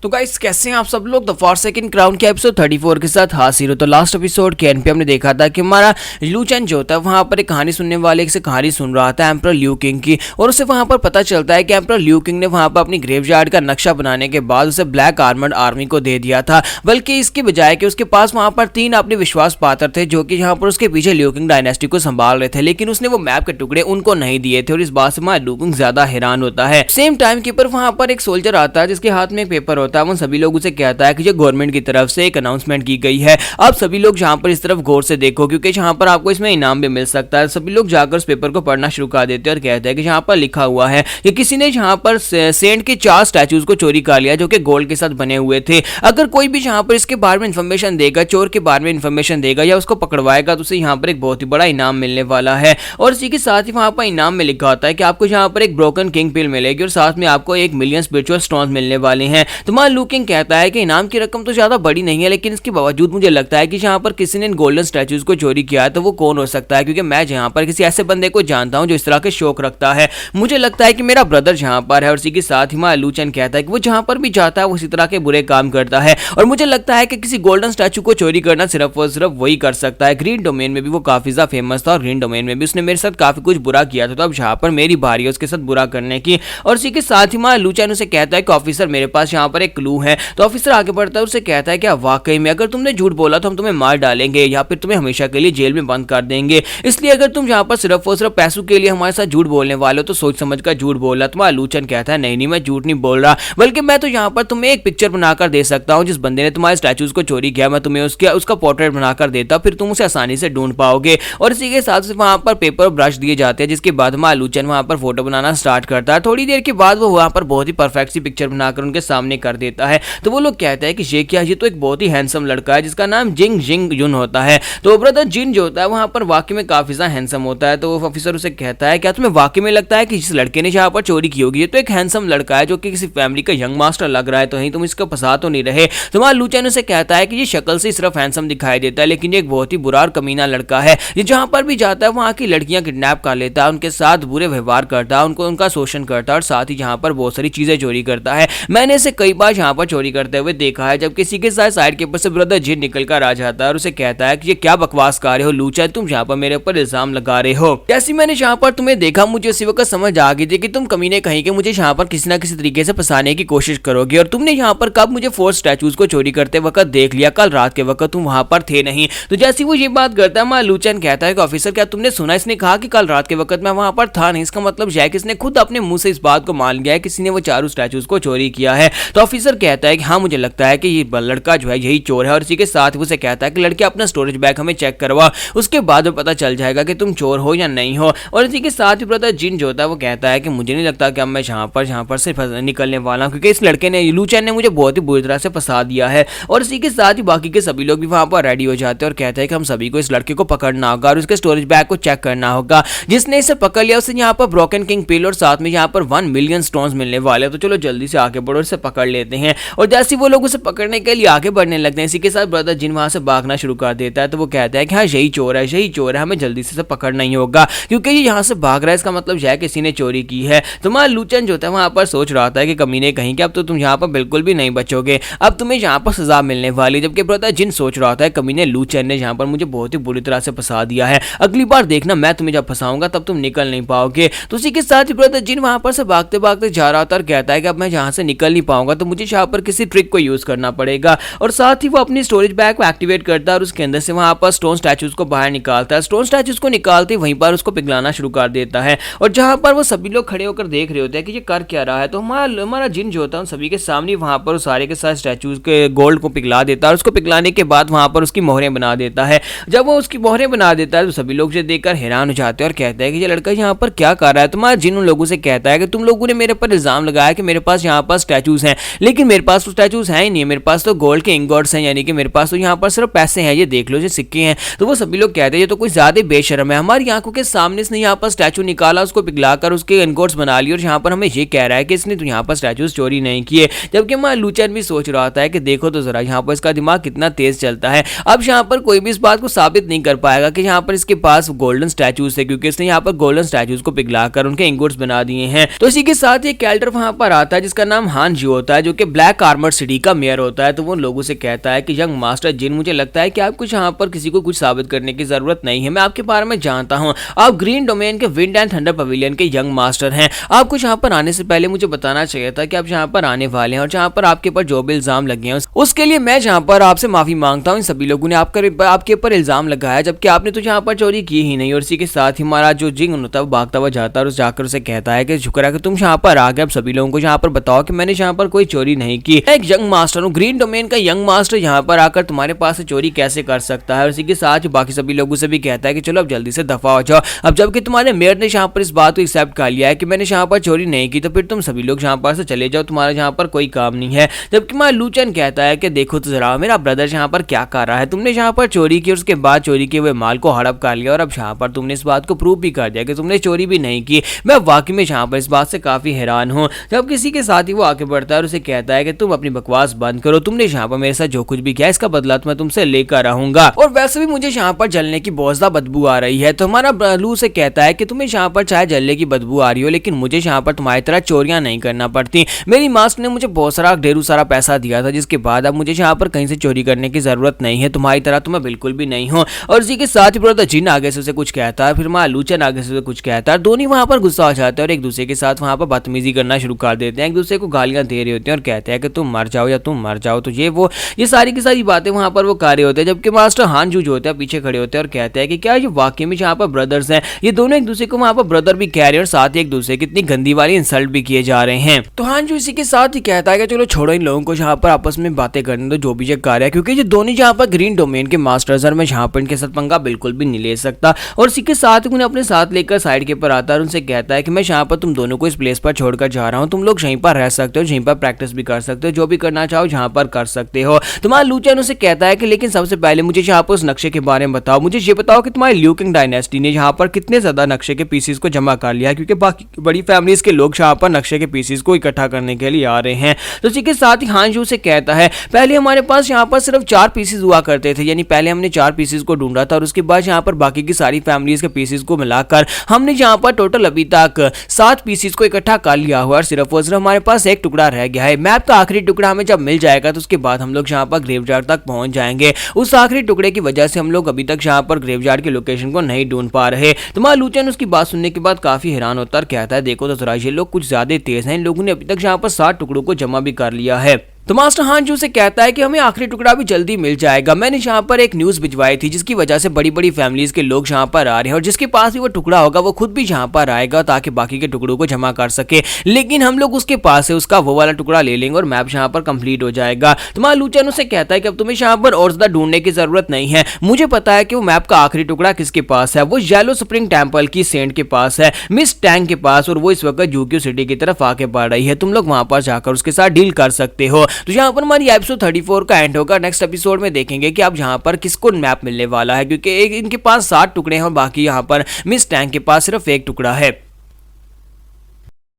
तो गाइस कैसे हैं आप सब लोग। द फॉरसेकन क्राउन के एपिसोड 34 के साथ हाजिर हो। तो लास्ट एपिसोड के एंड पे हमने देखा था कि हमारा लू चेन जो होता है वहां पर एक कहानी सुनने वाले से कहानी सुन रहा था एम्परर ल्यू किंग की, और उसे वहां पर पता चलता है कि एम्परर ल्यू किंग ने वहां पर अपनी ग्रेवयार्ड का नक्शा बनाने के बाद उसे ब्लैक आर्मर्ड आर्मी को दे दिया था, बल्कि इसके बजाय कि उसके पास वहां पर 3 अपने विश्वास पात्र थे जो कि यहाँ पर उसके पीछे ल्यू किंग डायनेस्टी को संभाल रहे थे, लेकिन उसने वो मैप के टुकड़े उनको नहीं दिए थे और इस बात से हमारा ल्यू किंग ज्यादा हैरान होता है। सेम टाइम कीपर वहां पर एक सोल्जर आता है जिसके हाथ में एक पेपर होता है। वो सभी लोग कहता है कि जो गवर्नमेंट की तरफ से एक अनाउंसमेंट की गई है, आप सभी लोग यहाँ पर इस तरफ गौर से देखो क्योंकि यहाँ पर आपको इसमें इनाम भी मिल सकता है। सभी लोग जाकर उस पेपर को पढ़ना शुरू कर देते हैं और कहते हैं कि यहाँ पर लिखा हुआ है कि किसी ने यहाँ पर सेंट के 4 स्टैचूज को चोरी कर लिया जो कि गोल्ड के साथ बने हुए थे। अगर कोई भी यहाँ पर इसके बारे में इंफॉर्मेशन देगा, चोर के बारे में इंफॉर्मेशन देगा या उसको पकड़वाएगा तो उसे यहाँ पर एक बहुत ही बड़ा इनाम मिलने वाला है। और इसी के साथ ही वहाँ पर इनाम में लिखा होता है कि आपको यहाँ पर एक ब्रोकन किंग पिल मिलेगी और साथ में आपको 1 मिलियन स्पिरिचुअल स्टोन्स मिलने वाले हैं। तो मान ल्यू किंग कहता है कि इनाम की रकम तो ज्यादा बड़ी नहीं है, लेकिन इसके बावजूद मुझे लगता है कि यहाँ पर किसी ने इन गोल्डन स्टैचूज को चोरी किया है तो वो कौन हो सकता है, क्योंकि मैं यहाँ पर किसी ऐसे बंदे को जानता हूँ जो इस तरह के शौक रखता है। मुझे लगता है कि मेरा ब्रदर यहाँ पर है। और इसी के साथ ही हमारा लू चेन कहता है कि वो जहाँ पर भी जाता है वो इसी तरह के बुरे काम करता है और मुझे लगता है कि किसी गोल्डन स्टैचू को चोरी करना सिर्फ और सिर्फ वही कर सकता है। ग्रीन डोमेन में भी वो काफी ज्यादा फेमस था और ग्रीन डोमेन में भी उसने मेरे साथ काफी कुछ बुरा किया था, तो अब यहाँ पर मेरी बारी है उसके साथ बुरा करने की। और इसी के साथ ही हमारा लू चेन उसे कहता है कि ऑफिसर मेरे पास यहाँ पर एक क्लू है। तो ऑफिसर आगे बढ़ता है, उसे कहता है कि वाकई में अगर तुमने झूठ बोला तो हम तुम्हें मार डालेंगे या फिर तुम्हें हमेशा के लिए जेल में बंद कर देंगे। इसलिए अगर तुम यहाँ पर सिर्फ और सिर्फ पैसों के लिए हमारे साथ झूठ बोलने वाले हो तो सोच समझ कर झूठ बोल रहा। तुम्हारा लू चेन कहता है नहीं मैं झूठ नहीं बोल रहा, बल्कि मैं तो यहाँ पर तुम्हें एक पिक्चर बनाकर दे सकता हूँ। जिस बंदे ने तुम्हारे स्टैचूज को चोरी किया मैं तुम्हें उसका पोर्ट्रेट बनाकर देता, फिर तुम उसे आसानी से ढूंढ पाओगे। और इसी के साथ वहां पर पेपर और ब्रश दिए जाते हैं, जिसके बाद हमारा लू चेन वहां पर फोटो बनाना स्टार्ट करता है। थोड़ी देर के बाद वो वहां पर बहुत ही परफेक्ट सी पिक्चर बनाकर उनके सामने कर देता है। तो वो लोग कहते हैं कि ये क्या, ये तो एक बहुत ही हैंडसम लड़का है जिसका नाम जिंग जिंग युन होता है। तो ब्रदर जिन जो होता है वहां पर वाकई में काफी ज्यादा हैंडसम होता है। तो ऑफिसर उसे कहता है क्या तुम्हें वाकई में लगता है कि जिस लड़के ने यहाँ पर चोरी की होगी ये तो एक हैंडसम लड़का है जो कि किसी फैमिली का यंग मास्टर लग रहा है, तो नहीं तुम इसको फंसा तो नहीं रहे। तुम्हारा लू चेन उसे कहता है कि ये शक्ल से सिर्फ हैंडसम दिखाई देता है लेकिन ये एक बहुत ही बुरा और कमीना लड़का है। ये जहां पर भी जाता है वहां की लड़कियां किडनैप कर लेता है, उनके साथ बुरे व्यवहार करता है, उनको उनका शोषण करता है और साथ ही यहाँ पर बहुत सारी चीजें चोरी करता है। मैंने इसे कई बार यहाँ पर चोरी करते हुए देखा है। जब किसी के साथ साइड के ऊपर से ब्रदर जिन निकल कर आ जाता है और उसे कहता है कि ये क्या बकवास कर रहे हो लू चेन, तुम यहाँ पर मेरे ऊपर इल्जाम लगा रहे हो। जैसे मैंने यहाँ पर तुम्हें देखा मुझे उसी वक्त समझ आ गई थी कि तुम कमीने कहीं के मुझे यहाँ पर किसी ना किसी तरीके से फंसाने की कोशिश करोगे। और तुमने यहाँ पर कब मुझे 4 स्टैचूज को चोरी करते वक्त देख लिया, कल रात के वक्त तुम वहां पर थे नहीं। तो जैसे वो ये बात करता है मैं लू चेन कहता है कि ऑफिसर क्या तुमने सुना, इसने कहा कि कल रात के वक्त मैं वहां पर था नहीं, इसका मतलब यह है कि इसने खुद अपने मुंह से इस बात को मान लिया है किसी ने वो 4 स्टैचूज को चोरी किया है। तो ऑफिसर कहता है कि हाँ मुझे लगता है कि ये लड़का जो है यही चोर है। और इसी के साथ उसे कहता है कि लड़के अपना स्टोरेज बैग हमें चेक करवा, उसके बाद पता चल जाएगा कि तुम चोर हो या नहीं हो। और इसी के साथ ही ब्रदर जिन जो होता है वो कहता है कि मुझे नहीं लगता कि अब मैं यहाँ पर से निकलने वाला हूँ, क्योंकि इस लड़के ने लू चेन ने मुझे बहुत ही बुरी तरह से फंसा दिया है। और इसी के साथ ही बाकी के सभी लोग भी वहां पर रेडी हो जाते हैं और कहते हैं कि हम सभी को इस लड़के को पकड़ना होगा और उसके स्टोरेज बैग को चेक करना होगा। जिसने इसे पकड़ लिया उसे यहाँ पर ब्रोकन किंग पिल और साथ में यहाँ पर 1 मिलियन स्टोन्स मिलने वाले। तो चलो जल्दी से आगे बढ़ो, इसे पकड़ लेते हैं। और जैसे वो लोग उसे पकड़ने के लिए आगे बढ़ने लगते हैं इसी के साथ ब्रदर जिन वहां से भागना शुरू कर देता है। तो वो कहता है कि हाँ यही चोर है, हमें जल्दी से पकड़ना ही होगा क्योंकि ये यहाँ से भाग रहा है, इसका मतलब यह है किसी ने चोरी की है। तो हमारा लू चेन जो होता है वहां पर सोच रहा था कि कमीने कहीं कि अब तो तुम यहाँ पर बिल्कुल भी नहीं बचोगे, अब तुम्हें यहाँ पर सजा मिलने वाली। जबकि ब्रदर जिन सोच रहा था कमीने लू चेन ने यहाँ पर मुझे बहुत ही बुरी तरह से फंसा दिया है, अगली बार देखना मैं तुम्हें जब फंसाऊंगा तब तुम निकल नहीं पाओगे। तो उसी के साथ ही ब्रदर जिन वहां पर से भागते भागते जा रहा था और कहता है कि अब मैं यहाँ से निकल नहीं पाऊंगा तो मुझे यहाँ पर किसी ट्रिक को यूज करना पड़ेगा। और साथ ही वो अपनी स्टोरेज बैग को एक्टिवेट करता है और उसके अंदर से वहां पर स्टोन स्टैचूज को बाहर निकालता है। स्टोन स्टैचूज को निकालते वहीं पर उसको पिघलाना शुरू कर देता है और जहां पर वो सभी लोग खड़े होकर देख रहे होते हैं कि ये कर क्या रहा है। तो हमारा जिन जो होता है उन सभी के सामने वहां पर सारे के सारे स्टैचूज के गोल्ड को पिघला देता है और उसको पिघलाने के बाद वहां पर उसकी मोहरें बना देता है। जब वो उसकी मोहरें बना देता है तो सभी लोग देखकर हैरान हो जाते हैं और कहते हैं कि ये लड़का यहाँ पर क्या कर रहा है। तुम्हारा जिन उन लोगों से कहता है कि तुम लोगों ने मेरे पर इल्जाम लगाया कि मेरे पास यहाँ पर स्टैचूज हैं, लेकिन मेरे पास तो स्टैचूज हैं ही नहीं, मेरे पास तो गोल्ड के इंगॉट्स हैं, यानी कि मेरे पास तो यहाँ पर सिर्फ पैसे हैं, ये देख लो ये सिक्के हैं। तो वो सभी लोग कहते हैं ये तो कोई ज्यादा बेशर्म है, हमारी आंखों के सामने इसने यहाँ पर स्टैचू निकाला, उसको पिघलाकर उसके इंगॉट्स बना लिए और यहाँ पर हमें ये कह रहा है कि इसने तो यहाँ पर स्टैचूज चोरी नहीं किए। जबकि हमारा लू चेन भी सोच रहा था कि देखो तो जरा यहाँ पर इसका दिमाग कितना तेज चलता है। अब यहाँ पर कोई भी इस बात को साबित नहीं कर पाएगा कि यहाँ पर इसके पास गोल्डन स्टैचूज है, क्योंकि इसने यहाँ पर गोल्डन स्टैचूज को पिघलाकर उनके इंगॉट्स बना दिए हैं। तो इसी के साथ एक कैरेक्टर वहां पर आता है जिसका नाम हान जी होता है, जो कि ब्लैक आर्मर सिटी का मेयर होता है, तो वो लोगों से कहता है कि यंग मास्टर जिन, मुझे लगता है कि आप कुछ यहाँ पर किसी को कुछ साबित करने की जरूरत नहीं है, मैं आपके बारे में जानता हूँ, आप ग्रीन डोमेन के विंड एंड थंडर पवेलियन के यंग मास्टर हैं, आपको यहाँ पर आने से पहले मुझे बताना चाहिए था कि आप यहाँ पर आने वाले हैं और जहाँ पर आपके ऊपर जो भी इल्जाम लगे हैं उसके लिए मैं जहाँ पर आपसे माफी मांगता हूँ। इन सभी लोगों ने आपके ऊपर इल्जाम लगाया जबकि आपने तो यहाँ पर चोरी की ही नहीं। और इसी के साथ ही हमारा जो जिंग होता है वो भागता हुआ जाता है और जाकर उसे कहता है कि शुक्र है कि तुम यहाँ पर आ गए, अब सभी लोगों को यहाँ पर बताओ कि मैंने यहाँ पर कोई चोरी नहीं की, एक यंग मास्टर हूँ, ग्रीन डोमेन का यंग मास्टर यहाँ पर आकर तुम्हारे पास से चोरी कैसे कर सकता है। और इसी के साथ बाकी सभी लोगों से भी कहता है कि चलो अब जल्दी से दफा हो जाओ। अब जबकि तुम्हारे मेयर ने यहाँ पर इस बात को एक्सेप्ट कर लिया है कि मैंने यहाँ पर चोरी नहीं की, तो फिर तुम सभी लोग यहाँ पर से चले जाओ, तुम्हारा यहाँ पर कोई काम नहीं है। जबकि मैं लूचन कहता है कि देखो तो जरा मेरा ब्रदर यहाँ पर क्या कर रहा है, तुमने यहाँ पर चोरी की, उसके बाद चोरी किए हुए माल को हड़प कर लिया और अब यहाँ पर तुमने इस बात को प्रूव भी कर दिया कि तुमने चोरी भी नहीं की। मैं वाकई में यहाँ पर इस बात से काफी हैरान हूँ। जब किसी के साथ ही वो आगे बढ़ता है और उसे कहता है कि तुम अपनी बकवास बंद करो, तुमने यहाँ पर मेरे साथ जो कुछ भी किया इसका बदला तो मैं तुमसे लेकर रहूंगा, और वैसे भी मुझे यहाँ पर जलने की बहुत ज्यादा बदबू आ रही है। तो हमारा लू से कहता है कि तुम्हें यहाँ पर चाहे जलने की बदबू आ रही हो लेकिन मुझे यहाँ पर तुम्हारी तरह चोरियां नहीं करना पड़ती। मेरी मास्टर ने मुझे बहुत सारा ढेर सारा पैसा दिया था जिसके बाद अब मुझे यहाँ पर कहीं से चोरी करने की जरूरत नहीं है, तुम्हारी तरह तो मैं बिल्कुल भी नहीं हूँ। और इसी के साथ ही ब्रदर जिन आगे से उसे कुछ कहता है, फिर हमारा लूचन आगे से कुछ कहता है, दोनों वहां पर गुस्सा हो जाते हैं और एक दूसरे के साथ वहां पर बदतमीजी करना शुरू कर देते हैं, एक दूसरे को गालियां दे रहे होते हैं और कहते हैं कि तुम मर जाओ या तुम मर जाओ। तो ये सारी की सारी बातें वहां पर वो कर रहे होते हैं, जबकि मास्टर हानजू जो होते हैं पीछे खड़े होते हैं और कहते हैं कि क्या ये वाकई में यहाँ पर ब्रदर्स हैं, ये दोनों एक दूसरे को वहां पर ब्रदर भी कह रहे हैं और साथ ही एक दूसरे की इतनी गंदी वाली इंसल्ट भी किए जा रहे हैं। तो हानजू इसी के साथ ही कहता है कि चलो छोड़ो इन लोगों को यहाँ पर आपस में बातें करने दो, जो भी ये कार्य है, क्योंकि ये दोनों यहाँ पर ग्रीन डोमेन के मास्टर्स और मैं यहाँ पर इनके साथ पंगा बिल्कुल भी नहीं ले सकता। और इसी के साथ उन्हें अपने साथ लेकर साइड के ऊपर आता है और उनसे कहता है कि मैं यहाँ पर तुम दोनों को इस प्लेस पर छोड़कर जा रहा हूँ, तुम लोग यहीं पर रह सकते हो, यहीं पर प्रैक्टिस भी कर सकते हो, जो भी करना चाहो यहाँ पर कर सकते हो। तुम्हारा लूचन उसे कहता है कि लेकिन सबसे पहले मुझे यहाँ पर उस नक्शे के बारे में बताओ, मुझे ये बताओ कि तुम्हारी ल्यू किंग डायनेस्टी ने यहाँ पर कितने ज्यादा नक्शे के पीसेस को जमा कर लिया, क्योंकि बाकी बड़ी फैमिलीज के लोग यहाँ पर नक्शे के पीसेस को इकट्ठा करने के लिए आ रहे हैं। तो इसी के साथ ही हानजू से कहता है पहले हमारे पास यहाँ पर सिर्फ 4 पीसेस हुआ करते थे, यानी पहले हमने 4 पीसेस को ढूंढा था और उसके बाद यहाँ पर बाकी की सारी फैमिलीज के पीसेस को मिलाकर हमने यहाँ पर टोटल अभी तक 7 पीसेस को इकट्ठा कर लिया हुआ और सिर्फ और सिर्फ हमारे पास एक टुकड़ा रह गया है। मैप का आखिरी टुकड़ा हमें जब मिल जाएगा तो उसके बाद हम लोग यहाँ पर ग्रेवयार्ड तक पहुंच जाएंगे। उस आखिरी टुकड़े की वजह से हम लोग अभी तक यहाँ पर ग्रेवयार्ड की लोकेशन को नहीं ढूंढ पा रहे। तुम्हारा लूचन उसकी बात सुनने के बाद काफी हैरान होता है, कहता है देखो तो जरा ये लोग कुछ ज्यादा तेज हैं, इन लोगों ने अभी तक यहाँ पर 7 टुकड़ों को जमा भी कर लिया है। तो मास्टर हानजू से कहता है कि हमें आखिरी टुकड़ा भी जल्दी मिल जाएगा, मैंने यहाँ पर एक न्यूज भिजवाई थी जिसकी वजह से बड़ी बड़ी फैमिलीज के लोग यहाँ पर आ रहे हैं और जिसके पास भी वो टुकड़ा होगा वो खुद भी यहाँ पर आएगा ताकि बाकी के टुकड़ों को जमा कर सके, लेकिन हम लोग उसके पास से उसका वो वाला टुकड़ा ले लेंगे और मैप यहाँ पर कंप्लीट हो जाएगा। तुम्हारा लूचन उसे कहता है कि अब तुम्हें यहाँ पर और ज्यादा ढूंढने की जरूरत नहीं है, मुझे पता है कि वो मैप का आखिरी टुकड़ा किसके पास है, वो येलो स्प्रिंग टेम्पल की सेंट के पास है, मिस टैंक के पास, और वो इस वक्त यूक्यू सिटी की तरफ आके बढ़ रही है, तुम लोग वहां पर जाकर उसके साथ डील कर सकते हो। तो यहाँ पर हमारी एपिसोड 34 का एंड होगा। नेक्स्ट एपिसोड में देखेंगे कि अब यहाँ पर किसको मैप मिलने वाला है, क्योंकि इनके पास 7 टुकड़े हैं और बाकी यहाँ पर मिस टैंक के पास सिर्फ एक टुकड़ा है।